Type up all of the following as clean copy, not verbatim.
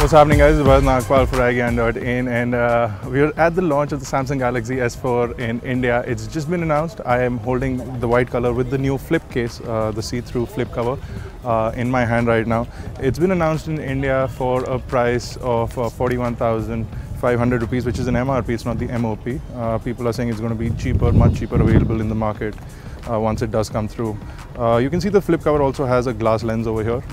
What's happening, guys? This is Nagpal for iGyaan.in, and we're at the launch of the Samsung Galaxy S4 in India. It's just been announced. I am holding the white color with the new flip case, the see-through flip cover, in my hand right now. It's been announced in India for a price of 41,500 rupees, which is an MRP, it's not the MOP. People are saying it's going to be cheaper, much cheaper, available in the market once it does come through. You can see the flip cover also has a glass lens over here.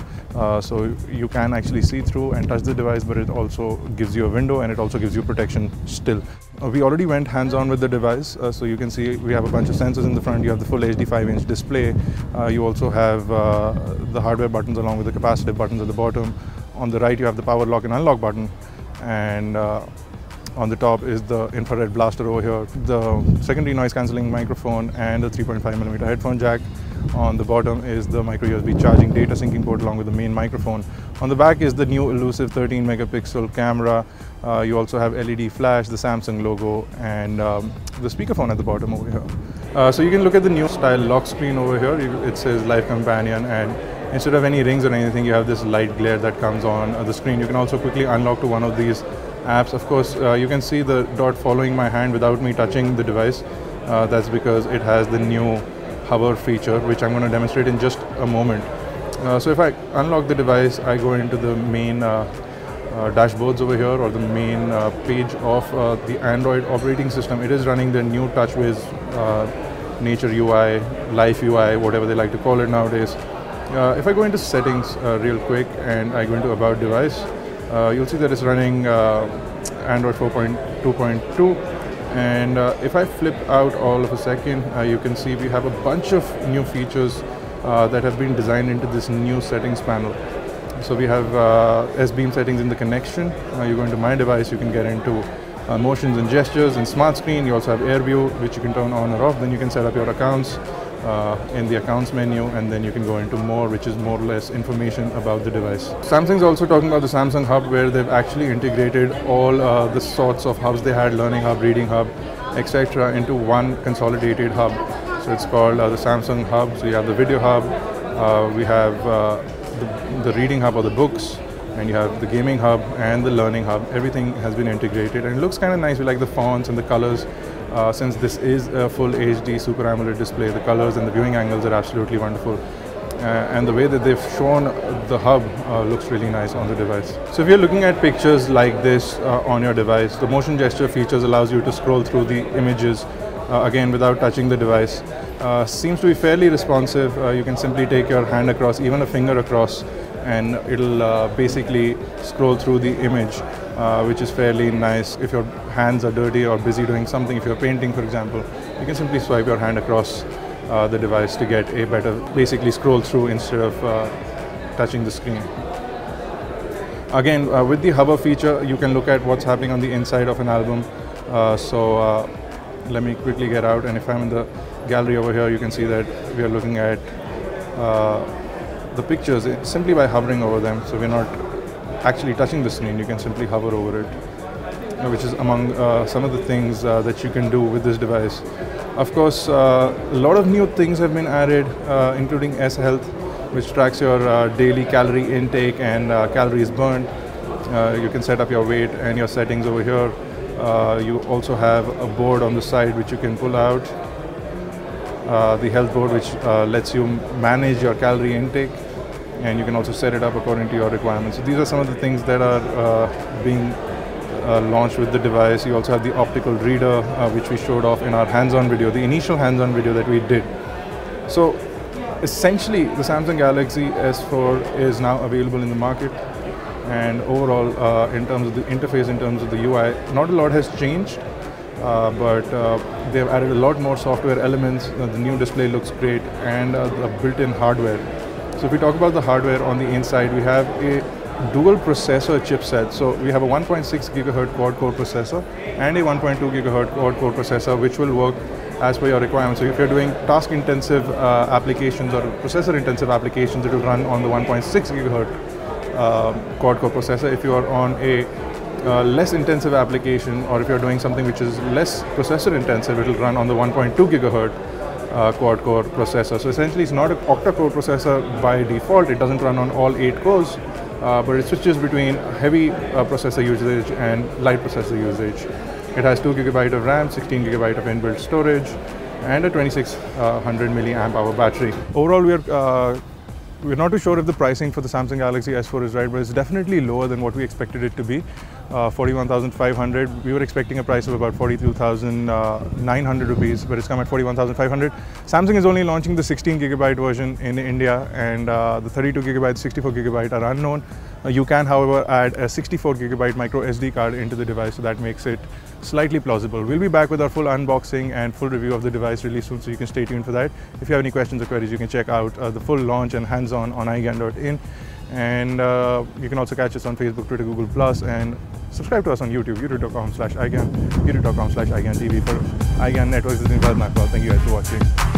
So you can actually see through and touch the device, but it also gives you a window and it also gives you protection still. We already went hands-on with the device, so you can see we have a bunch of sensors in the front. You have the full HD 5-inch display. You also have the hardware buttons along with the capacitive buttons at the bottom. On the right you have the power lock and unlock button, and on the top is the infrared blaster over here, the secondary noise cancelling microphone and the 3.5mm headphone jack. On the bottom is the micro USB charging data syncing port along with the main microphone. On the back is the new elusive 13 megapixel camera. You also have LED flash, the Samsung logo, and the speakerphone at the bottom over here. So you can look at the new style lock screen over here. It says Live Companion, and instead of any rings or anything, you have this light glare that comes on the screen. You can also quickly unlock to one of these apps. Of course, you can see the dot following my hand without me touching the device. That's because it has the new hover feature, which I'm going to demonstrate in just a moment. So if I unlock the device, I go into the main dashboards over here, or the main page of the Android operating system. It is running the new TouchWiz Nature UI, Life UI, whatever they like to call it nowadays. If I go into settings real quick and I go into about device, you'll see that it's running Android 4.2.2. And if I flip out all of a second, you can see we have a bunch of new features that have been designed into this new settings panel. So we have S-Beam settings in the connection. You go into My Device, you can get into motions and gestures and smart screen. You also have Air View, which you can turn on or off. Then you can set up your accounts in the accounts menu, and then you can go into more, which is more or less information about the device. Samsung's also talking about the Samsung Hub, where they've actually integrated all the sorts of hubs they had, learning hub, reading hub, etc., into one consolidated hub. So it's called the Samsung Hub. So you have the video hub, we have the reading hub or the books, and you have the gaming hub and the learning hub. Everything has been integrated and it looks kind of nice. We like the fonts and the colors. Since this is a full HD Super AMOLED display, the colors and the viewing angles are absolutely wonderful. And the way that they've shown the hub looks really nice on the device. So if you're looking at pictures like this on your device, the motion gesture features allows you to scroll through the images again without touching the device. Seems to be fairly responsive. You can simply take your hand across, even a finger across, and it'll basically scroll through the image, which is fairly nice. If your hands are dirty or busy doing something, if you're painting for example, you can simply swipe your hand across the device to get a better, basically scroll through instead of touching the screen. Again, with the hover feature, you can look at what's happening on the inside of an album. Let me quickly get out, and if I'm in the gallery over here, you can see that we are looking at the pictures simply by hovering over them. So we're not actually touching the screen, you can simply hover over it, which is among some of the things that you can do with this device. Of course, a lot of new things have been added, including S Health, which tracks your daily calorie intake and calories burned. You can set up your weight and your settings over here. You also have a board on the side which you can pull out. The health board, which lets you manage your calorie intake, and you can also set it up according to your requirements. So these are some of the things that are being launched with the device. You also have the optical reader, which we showed off in our hands-on video, the initial hands-on video that we did. So essentially, the Samsung Galaxy S4 is now available in the market, and overall, in terms of the interface, in terms of the UI, not a lot has changed, but they've added a lot more software elements. The new display looks great, and the built-in hardware. So if we talk about the hardware on the inside, we have a dual processor chipset. So we have a 1.6 gigahertz quad-core processor and a 1.2 gigahertz quad-core processor, which will work as per your requirements. So if you're doing task-intensive applications or processor-intensive applications, it will run on the 1.6 gigahertz quad-core processor. If you are on a less intensive application, or if you're doing something which is less processor-intensive, it will run on the 1.2 gigahertz quad-core processor. So essentially, it's not an octa-core processor by default. It doesn't run on all 8 cores. but it switches between heavy processor usage and light processor usage. It has 2 GB of RAM, 16 GB of inbuilt storage, and a 2600 milliamp hour battery. Overall, we're not too sure if the pricing for the Samsung Galaxy S4 is right, but it's definitely lower than what we expected it to be. 41,500. We were expecting a price of about 42,900 rupees, but it's come at 41,500. Samsung is only launching the 16 GB version in India, and the 32 GB, 64 GB are unknown. You can, however, add a 64 GB micro SD card into the device, so that makes it slightly plausible. We'll be back with our full unboxing and full review of the device really soon, so you can stay tuned for that. If you have any questions or queries, you can check out the full launch and hands-on on iGyaan.in. And you can also catch us on Facebook, Twitter, Google+, and subscribe to us on YouTube, youtube.com/iGyaan, youtube.com/iGyaan TV. For iGyaan Networks, this has been Thank you guys for watching.